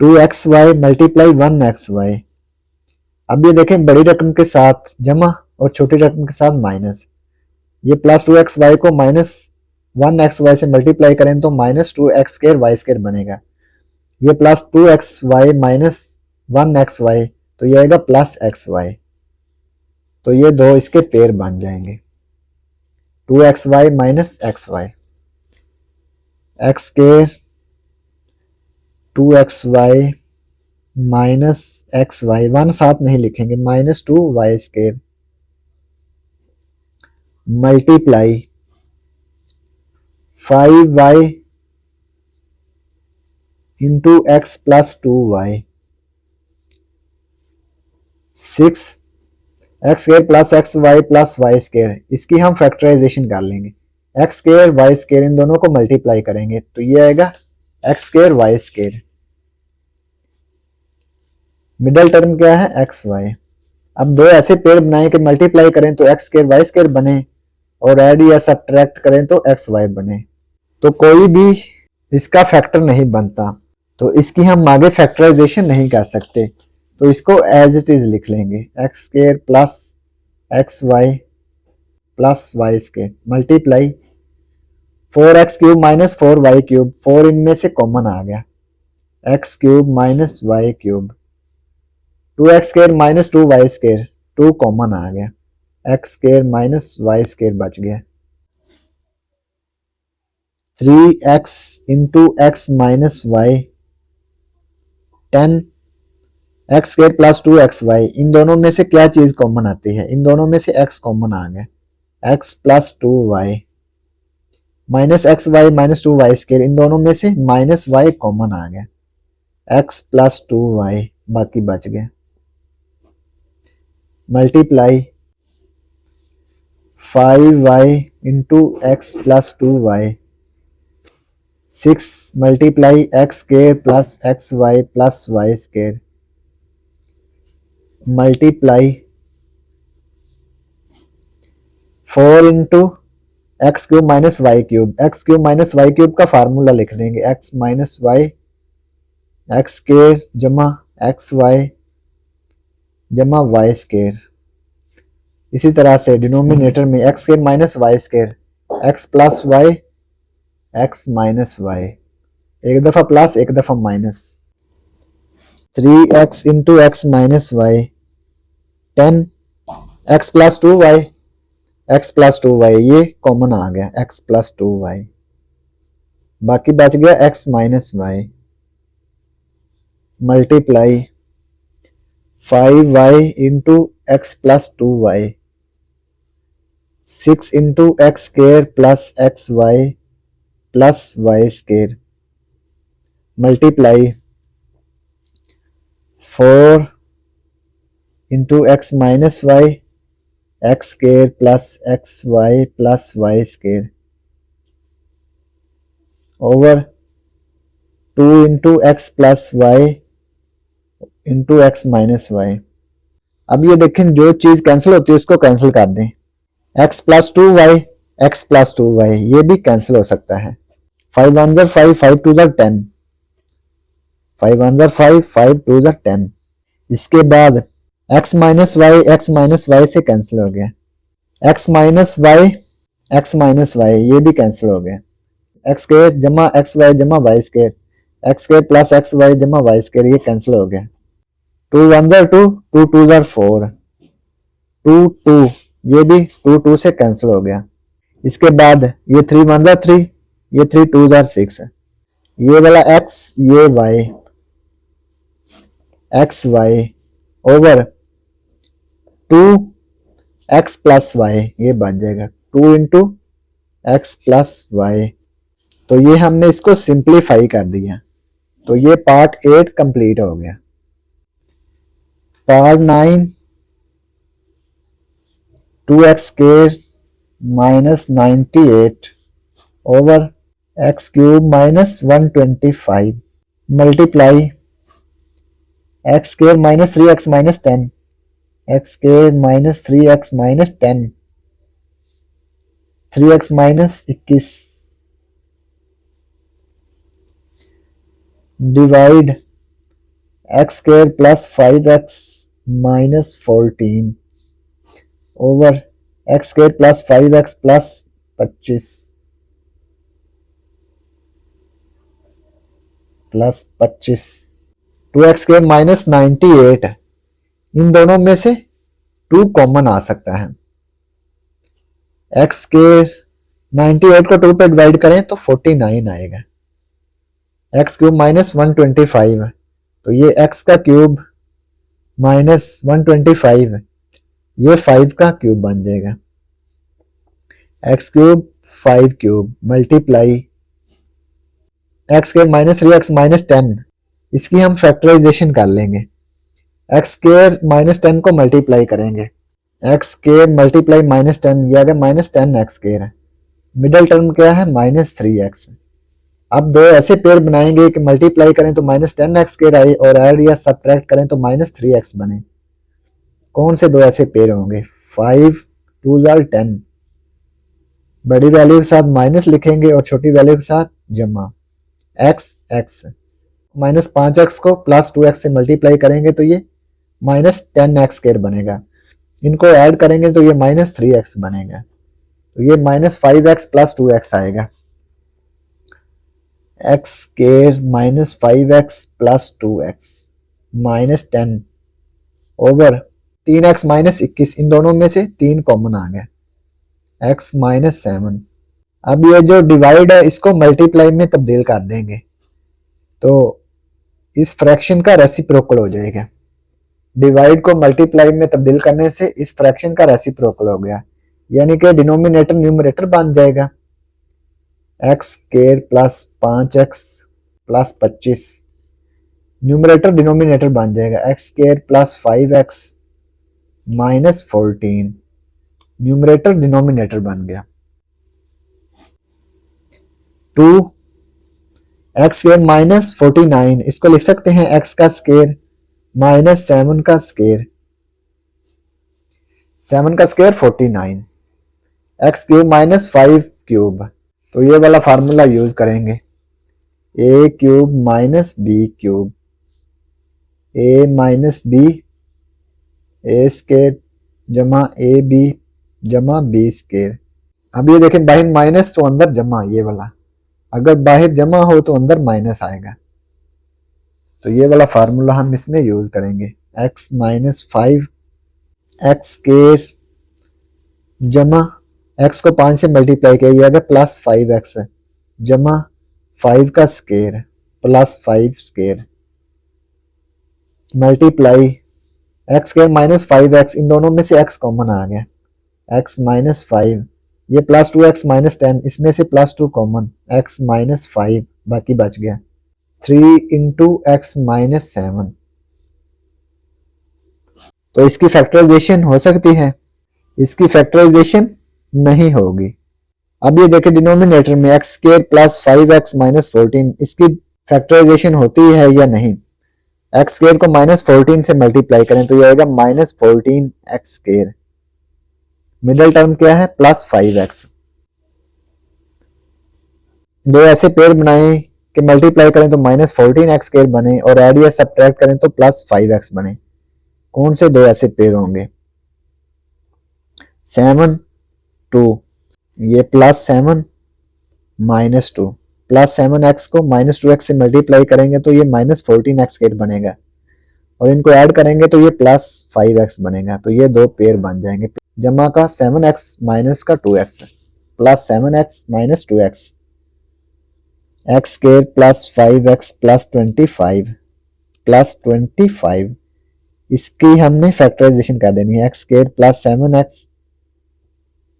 2xy मल्टीप्लाई 1xy। अब ये देखें बड़ी रकम के साथ जमा और छोटी रकम के साथ माइनस। ये प्लस 2xy को माइनस 1xy से मल्टीप्लाई करें तो minus 2x square y square बनेगा। ये प्लस 2xy माइनस 1xy तो ये आएगा प्लस xy। तो ये दो इसके पेयर बन जाएंगे, 2xy minus xy। x square 2xy minus x y, 1 साथ नहीं लिखेंगे, minus 2y square multiply 5y into x plus 2y 6 x square plus x y plus y square. इसकी हम फैक्टराइजेशन कर लेंगे, एक्स स्क्वायर वाई स्क्वायर इन दोनों को मल्टीप्लाई करेंगे तो ये आएगा x square y square. Middle term क्या है? X y. अब दो ऐसे पेयर बनाए कि मल्टीप्लाई करें तो एक्स स्क्वायर वाई स्क्वायर बने और ऐड या सब्ट्रैक्ट करें तो एक्स वाई बने। तो कोई भी इसका फैक्टर नहीं बनता तो इसकी हम आगे फैक्टराइजेशन नहीं कर सकते तो इसको एज इट इज लिख लेंगे, x square plus x y plus y square multiply 4x cube minus 4y cube, 4 इनमें से कॉमन आ गया, x cube minus y cube. 2x square minus 2y square, 2 common आ गया, x square minus y square बच गया। 3x into x minus y 10 x square plus 2xy। इन दोनों में से क्या चीज कॉमन आती है? इन दोनों में से x कॉमन आ गया, x plus 2y minus x y minus 2y square. इन दोनों में से माइनस y कॉमन आ गया, x प्लस 2y बाकी बच गया multiply 5y into x plus 2y 6 multiply x square plus x y plus y square multiply 4 into x cube minus y cube. X cube minus y cube का फार्मूला लिख देंगे, x minus y x square जमा एक्स वाई जमा वाई स्क्वायर। इसी तरह से डिनोमिनेटर में x square minus y square, x plus y x minus y, एक दफा प्लस एक दफा minus. 3x into x minus y 10 x plus 2y x plus 2y, ये कॉमन आ गया x प्लस 2y बाकी बच गया x minus y multiply 5y into x plus 2y 6 into x square plus x y plus y square multiply 4 into x minus y x square plus x y plus y square over 2 into x plus y into x minus y. अब ये देखें जो चीज कैंसिल होती है उसको कैंसिल कर दें, x plus 2y x plus 2y ये भी कैंसिल हो सकता है। 5 1 ज़ा 5 5 2 ज़ा 10, 5 1 ज़ा 5 5 2 ज़ा 10। इसके बाद x माइनस वाई से कैंसिल हो गया, x माइनस वाई ये भी कैंसिल हो गया, एक्स स्क्वायर जमा एक्स वाई जमा y square, x square plus x y जमा वाई स्क्वायर ये कैंसिल हो गया, 2 1 जार 2, 2 2 जार 4, 2 2 ये भी 2 2 से कैंसिल हो गया। इसके बाद ये 3 1 जार 3, ये 3 2 जार 6, ये वाला x ये y, x y over 2 x plus y ये बच जाएगा, 2 इंटू एक्स प्लस वाई। तो ये हमने इसको सिंप्लीफाई कर दिया, तो ये पार्ट 8 कंप्लीट हो गया। Part 9 2x square minus 98 over x cube minus 125 multiply x square minus 3x minus 10, x square minus 3x minus 10, 3x minus 21 divide x square plus 5x minus 14 over x square plus 5x plus 25 plus 25, 2x square minus 98, इन दोनों में से 2 कॉमन आ सकता है। एक्स स्क्वायर 98 को 2 पे डिवाइड करें तो 49 आएगा, एक्स क्यूब माइनस 125, तो ये एक्स का क्यूब माइनस 125 ये 5 का क्यूब बन जाएगा, x cube 5 cube multiply x square minus 3x minus 10, इसकी हम फैक्टराइजेशन कर लेंगे, एक्स स्क्वायर माइनस 10 को मल्टीप्लाई करेंगे, एक्स स्क्वायर मल्टीप्लाई माइनस 10 ये आ गया माइनस 10 एक्स स्क्वायर है, मिडिल टर्म क्या है माइनस 3x। अब दो ऐसे पेयर बनाएंगे कि मल्टीप्लाई करें तो माइनस 10 एक्स स्क्वायर आए और ऐड या सब्ट्रैक्ट करें तो माइनस 3x बने। कौन से दो ऐसे पेयर होंगे? 5 2 जार 10, बड़ी वैल्यू के साथ माइनस लिखेंगे और छोटी वैल्यू के साथ जमा, एक्स एक्स माइनस 5x को प्लस 2x से मल्टीप्लाई करेंगे तो ये माइनस 10 एक्स स्क्वायर बनेगा, इनको ऐड करेंगे तो ये माइनस 3x बनेगा, तो ये माइनस 5x प्लस 2x आएगा, x square minus 5x plus 2x minus 10 over 3x minus 21, इन दोनों में से 3 कॉमन आ गया, x माइनस 7। अब ये जो डिवाइड है इसको मल्टीप्लाई में तब्दील कर देंगे तो इस फ्रैक्शन का रेसिप्रोकल हो जाएगा, डिवाइड को मल्टीप्लाई में तब्दील करने से इस फ्रैक्शन का रेसिप्रोकल हो गया, यानी कि डिनोमिनेटर न्यूमरेटर बन जाएगा, x square plus 5x plus 25, numerator denominator बन जाएगा, x square plus 5x minus 14, numerator denominator बन गया, 2 एक्स स्क्वायर माइनस 49, इसको लिख सकते हैं एक्स का स्क्वायर माइनस 7 का स्क्वायर, 7 का square 49, x cube minus 5 cube, तो ये वाला फार्मूला यूज करेंगे, ए क्यूब माइनस बी क्यूब, ए माइनस बी ए स्क्वायर जमा ए बी जमा बी स्क्वायर। अब ये देखें बाहर माइनस तो अंदर जमा, ये वाला अगर बाहर जमा हो तो अंदर माइनस आएगा, तो ये वाला फार्मूला हम इसमें यूज करेंगे, x माइनस 5 एक्स स्क्वायर जमा x को 5 से मल्टीप्लाई किया ये आ गया प्लस 5x जमा 5 का square plus 5 square multiply x square minus 5x, इन दोनों में से x कॉमन आ गया, x माइनस 5 ये प्लस 2x माइनस 10, इसमें से प्लस 2 कॉमन, x माइनस 5 बाकी बच गया, 3 इंटू एक्स माइनस 7। तो इसकी फैक्टराइजेशन हो सकती है, इसकी फैक्टराइजेशन नहीं होगी। अब ये देखें डिनोमिनेटर में x square plus 5x minus 14, इसकी फैक्टराइजेशन होती है या नहीं? एक्स स्क्वायर को माइनस 14 से मल्टीप्लाई करें तो ये आएगा minus 14 x square, middle term क्या है प्लस 5x। दो ऐसे पेयर बनाए कि मल्टीप्लाई करें तो माइनस 14 एक्स स्क्वायर बने और ऐड या सब्ट्रैक्ट करें तो प्लस 5x बने। कौन से दो ऐसे पेयर होंगे? 7 2, ये +7 -2, +7x को -2x से मल्टीप्लाई करेंगे तो ये -14x बनेगा, और इनको ऐड करेंगे तो ये +5x बनेगा। तो ये दो पेयर बन जाएंगे। जमा का 7x माइनस का 2x, +7x - 2x, x² +5x +25 +25, इसकी हमने फैक्टराइजेशन कर देनी है। x² +7x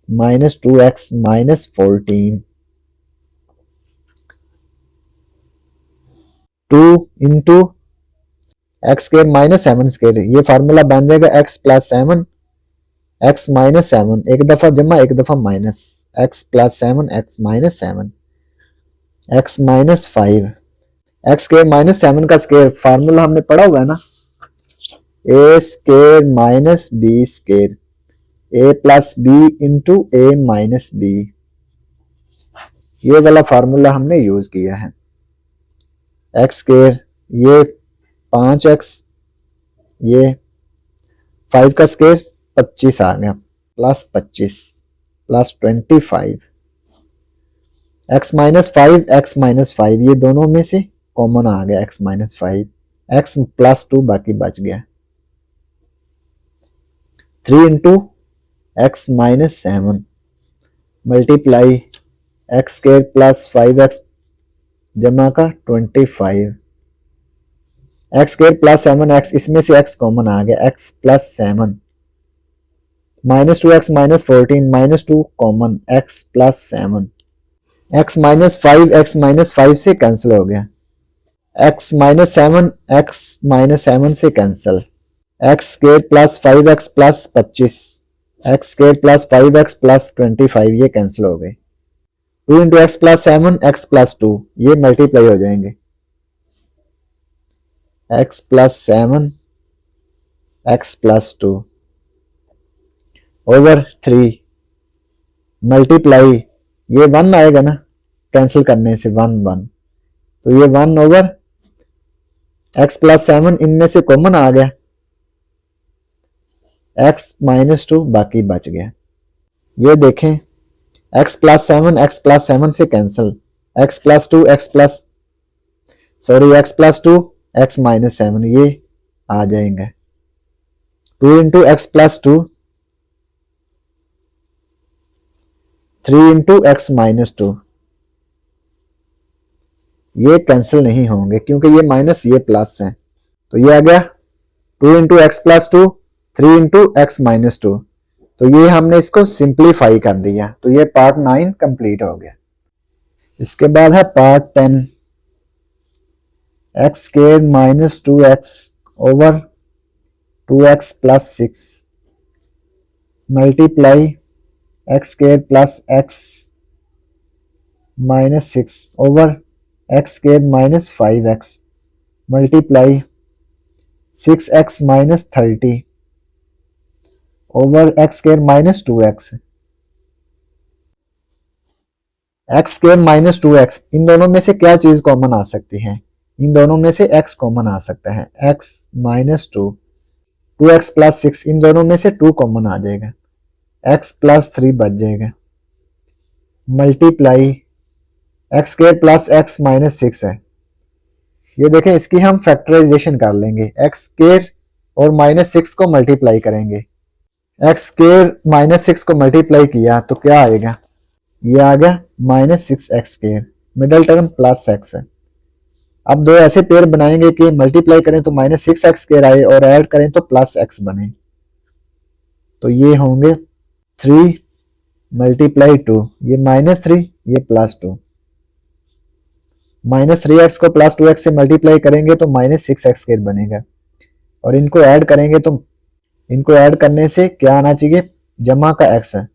- 2x -14, 2 into x² -7², ये फार्मूला बन जाएगा x +7 x -7, एक दफा जमा एक दफा minus, x +7 x -7 x -5, x² -7 का स्क्वायर फार्मूला हमने पढ़ा हुआ है ना, a² - b², a + b into a - b, ये वाला फार्मूला हमने यूज किया है। x² ये 5x, ये 5 का स्क्वायर 25 आ गया, +25 +25, x -5 x -5, ये दोनों में से कॉमन आ गया, x -5, x +2 बाकी बच गया। 3 into x -7 multiply x² +5x जमा का 25, x² +7x, इसमें से x कॉमन आ गया, x +7 -2x -14 -2 common, x +7, x -5 x -5 से कैंसिल हो गया, x -7 x -7 से cancel, x² +5x +25, x² +5x +25, ये कैंसिल हो गए। 2 इंटू x +7 x +2, ये मल्टीप्लाई हो जाएंगे, x +7 x +2 ओवर 3 मल्टीप्लाई, ये 1 आएगा ना कैंसिल करने से, 1 1, तो ये 1 ओवर x +7, इनमें से कॉमन आ गया, x -2 बाकी बच गया। ये देखें x +7 x +7 से कैंसिल, x +2 x -7, ये आ जाएंगे। 2 इंटू x +2, 3 इंटू x -2, ये कैंसिल नहीं होंगे क्योंकि ये माइनस ये प्लस है, तो ये आ गया 2 इंटू x +2, 3 इंटू x -2, तो ये हमने इसको सिंप्लीफाई कर दिया, तो ये पार्ट 9 कंप्लीट हो गया। इसके बाद है part 10, x² - 2x over 2x + 6 multiply x² + x -6 over x² - 5x multiply 6x - 30 over x² - 2x, x² - 2x, इन दोनों में से क्या चीज कॉमन आ सकती है? इन दोनों में से x कॉमन आ सकता है, x -2, 2x + 6, इन दोनों में से 2 कॉमन आ जाएगा, x + 3 बच जाएगा, मल्टीप्लाई x² + x -6 है, ये देखें इसकी हम फैक्टराइजेशन कर लेंगे, x² और -6 को मल्टीप्लाई करेंगे, x² - 6 को मल्टीप्लाई किया तो क्या आएगा, ये आ गया -6x², मिडल टर्म +x है। अब दो ऐसे पेयर बनाएंगे कि मल्टीप्लाई करें तो -6x² आए और ऐड करें तो +x बने, तो ये होंगे 3 × 2, ये -3 ये +2, -3x को +2x से मल्टीप्लाई करेंगे तो -6x² बनेगा, और इनको ऐड करेंगे तो इनको ऐड करने से क्या आना चाहिए, जमा का x है,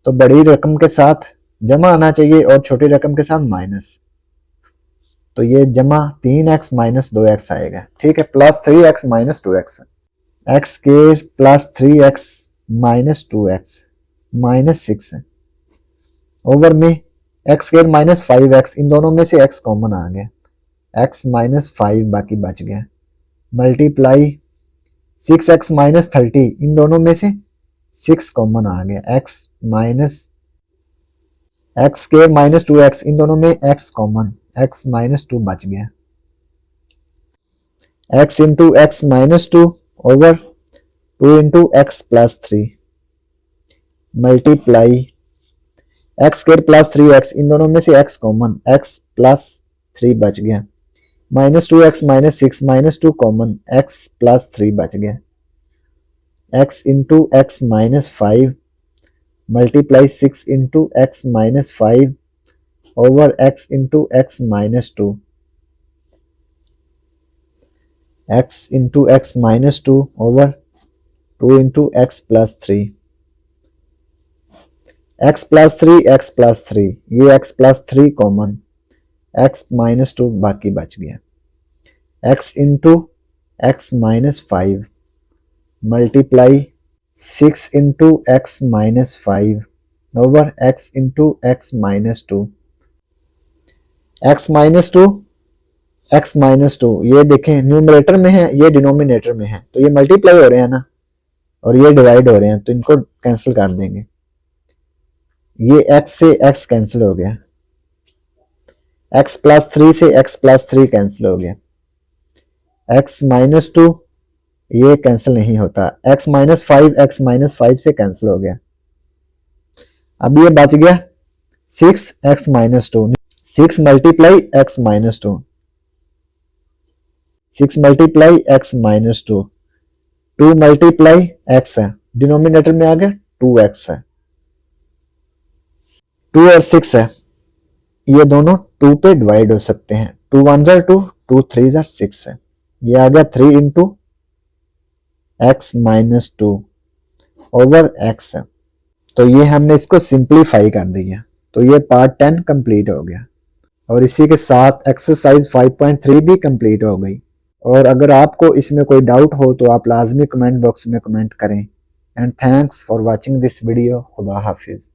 तो बड़ी रकम के साथ जमा आना चाहिए और छोटी रकम के साथ माइनस, तो ये जमा 3x - 2x आएगा, ठीक है, +3x - 2x, x² +3x - 2x -6 है, ओवर में x² - 5x, इन दोनों में से x कॉमन आ गया, x - 5 बाकी बच गया, मल्टीप्लाई 6x माइनस 30, इन दोनों में से 6 कॉमन आ गया, x minus x square minus 2x, इन दोनों में x कॉमन, x माइनस 2 बच गया। x into x minus 2 over 2 into x plus 3 multiply x square plus 3x, इन दोनों में से x कॉमन, x प्लस 3 बच गया। Minus 2x minus 6 minus 2 common, x plus 3 बच गया। x into x minus 5 multiply 6 into x minus 5 over x into x minus 2, x into x minus 2 over 2 into x plus 3, x plus 3 x plus 3, ये x plus 3 common, x minus 2 बाकी बच गया। x into x minus 5 multiply 6 into x minus 5 over x into x minus 2, x minus 2 x minus 2, ये देखें न्यूमरेटर में है, ये डिनोमिनेटर में है, तो ये मल्टीप्लाई हो रहे हैं ना, और ये डिवाइड हो रहे हैं, तो इनको कैंसिल कर देंगे। ये x से x कैंसिल हो गया, x प्लस 3 से x प्लस 3 कैंसिल हो गया, x माइनस 2 ये कैंसिल नहीं होता, x माइनस 5 x माइनस 5 से कैंसिल हो गया। अब ये बच गया 6 x minus 2, 6 multiply x minus 2, 6 multiply x minus 2, 2 multiply x है, डिनोमिनेटर में आ गया 2x है, 2 और 6 है, ये दोनों 2 पे डिवाइड हो सकते हैं, 2 1 जार 2, 2 3 जार 6 है, ये आ गया 3 into x minus 2 over x है। तो ये हमने इसको सिंप्लीफाई कर दिया, तो ये पार्ट 10 कंप्लीट हो गया, और इसी के साथ एक्सरसाइज 5.3 भी कंप्लीट हो गई। और अगर आपको इसमें कोई डाउट हो तो आप लाजमी कमेंट बॉक्स में कमेंट करें। And thanks for watching this video. खुदा हाफिज़।